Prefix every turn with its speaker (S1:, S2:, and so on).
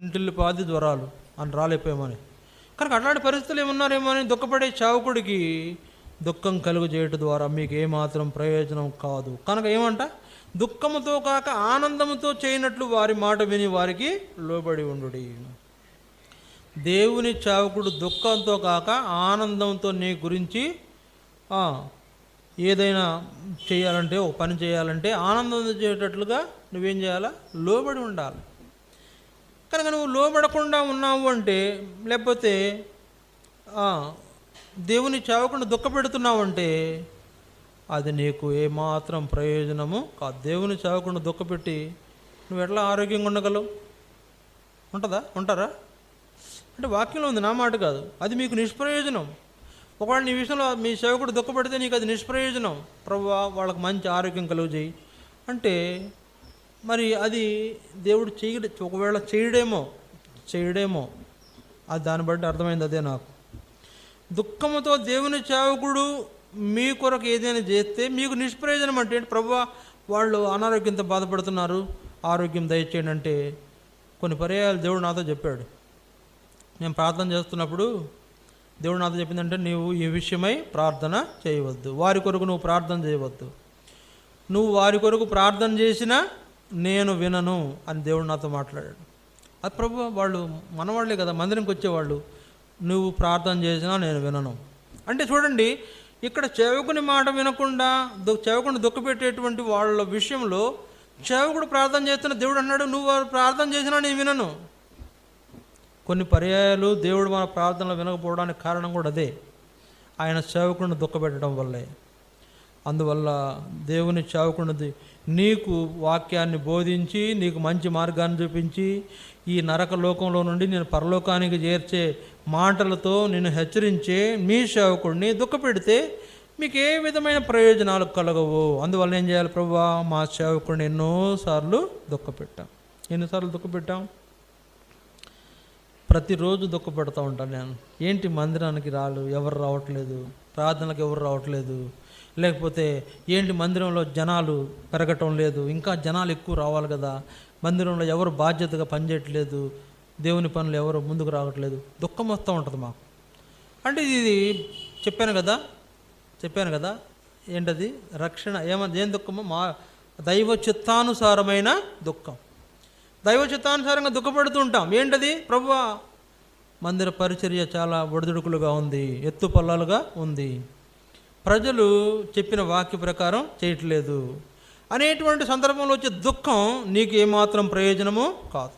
S1: ఇంటిల్లి పాది జ్వరాలు అని రాలేపోయామని. కనుక అట్లాంటి పరిస్థితులు ఏమున్నారేమో అని దుఃఖపడే చావకుడికి దుఃఖం కలుగు చేయటం ద్వారా మీకు ఏమాత్రం ప్రయోజనం కాదు. కనుక ఏమంట, దుఃఖముతో కాక ఆనందముతో చేయనట్లు వారి మాట విని వారికి లోబడి ఉండుడి. దేవుని చావకుడు దుఃఖంతో కాక ఆనందంతో నీ గురించి ఏదైనా చేయాలంటే, ఒక పని చేయాలంటే ఆనందం చేసేటట్లుగా నువ్వేం చేయాలా? లోబడి ఉండాలి. కనుక నువ్వు లోబడకుండా ఉన్నావు అంటే, లేకపోతే దేవుని చావకుండా దుఃఖపెడుతున్నావు అంటే అది నీకు ఏమాత్రం ప్రయోజనము కాదు. దేవుని చావకుండా దుఃఖపెట్టి నువ్వు ఎట్లా ఆరోగ్యంగా ఉండగలవు? ఉంటారా? అంటే వాక్యంలో ఉంది, నా మాట కాదు. అది మీకు నిష్ప్రయోజనం. ఒకవేళ నీ విషయంలో మీ సేవకుడు దుఃఖపడితే నీకు అది నిష్ప్రయోజనం. ప్రభువా వాళ్ళకి మంచి ఆరోగ్యం కలుగు చేయి అంటే మరి అది దేవుడు ఒకవేళ చేయడేమో అది దాన్ని బట్టి అర్థమైంది. అదే నాకు దుఃఖముతో దేవుని సేవకుడు మీ కొరకు ఏదైనా చేస్తే మీకు నిష్ప్రయోజనం అంటే ప్రభువా వాళ్ళు అనారోగ్యంతో బాధపడుతున్నారు, ఆరోగ్యం దయచేయండి అంటే కొన్ని పర్యాయాలు దేవుడు నాతో చెప్పాడు. నేను ప్రార్థన చేస్తున్నప్పుడు దేవుడు నాతో చెప్పిందంటే, నీవు ఈ విషయమై ప్రార్థన చేయవద్దు, వారి కొరకు నువ్వు ప్రార్థన చేయవద్దు, నువ్వు వారి కొరకు ప్రార్థన చేసినా నేను వినను అని దేవుడు నాతో మాట్లాడాడు. అది ప్రభు వాళ్ళు మనవాళ్లే కదా, మందిరంకి వచ్చేవాళ్ళు. నువ్వు ప్రార్థన చేసినా నేను వినను అంటే చూడండి, ఇక్కడ సేవకుని మాట వినకుండా సేవకుని దుఃఖపెట్టేటువంటి వాళ్ళ విషయంలో సేవకుడు ప్రార్థన చేస్తున్న దేవుడు అన్నాడు, నువ్వు వారు ప్రార్థన చేసినా నేను వినను. కొన్ని పర్యాయాలు దేవుడు మన ప్రార్థనలు వినకపోవడానికి కారణం కూడా అదే, ఆయన సేవకుడిని దుఃఖపెట్టడం వల్లే. అందువల్ల దేవుని సేవకుడిని నీకు వాక్యాన్ని బోధించి నీకు మంచి మార్గాన్ని చూపించి ఈ నరక లోకంలో నుండి నేను పరలోకానికి చేర్చే మాటలతో నిన్ను హెచ్చరించే మీ సేవకుడిని దుఃఖపెడితే మీకు ఏ విధమైన ప్రయోజనాలు కలగవు. అందువల్ల ఏం చేయాలి? ప్రభువా మా సేవకుడిని ఎన్నిసార్లు దుఃఖపెట్టాం, ప్రతిరోజు దుఃఖపెడతా ఉంటాను నేను. ఏంటి మందిరానికి ఎవరు రావట్లేదు, ప్రార్థనలకు ఎవరు రావట్లేదు, లేకపోతే ఏంటి మందిరంలో జనాలు పెరగటం లేదు, ఇంకా జనాలు ఎక్కువ రావాలి కదా, మందిరంలో ఎవరు బాధ్యతగా పనిచేయట్లేదు, దేవుని పనులు ఎవరు ముందుకు రావట్లేదు, దుఃఖం వస్తూ ఉంటుంది మాకు. అంటే ఇది చెప్పాను కదా ఏంటది? రక్షణ ఏం దుఃఖము? మా దైవ చిత్తానుసారమైన దుఃఖం. దైవ చిత్తానుసారంగా దుఃఖపడుతూ ఉంటాం. ఏంటది? ప్రభువా మందిర పరిచర్య చాలా ఒడిదుడుకులుగా ఉంది, ఎత్తుపల్లాలుగా ఉంది, ప్రజలు చెప్పిన వాక్య ప్రకారం చేయట్లేదు అనేటువంటి సందర్భంలో వచ్చే దుఃఖం నీకు ఏమాత్రం ప్రయోజనము కాదు.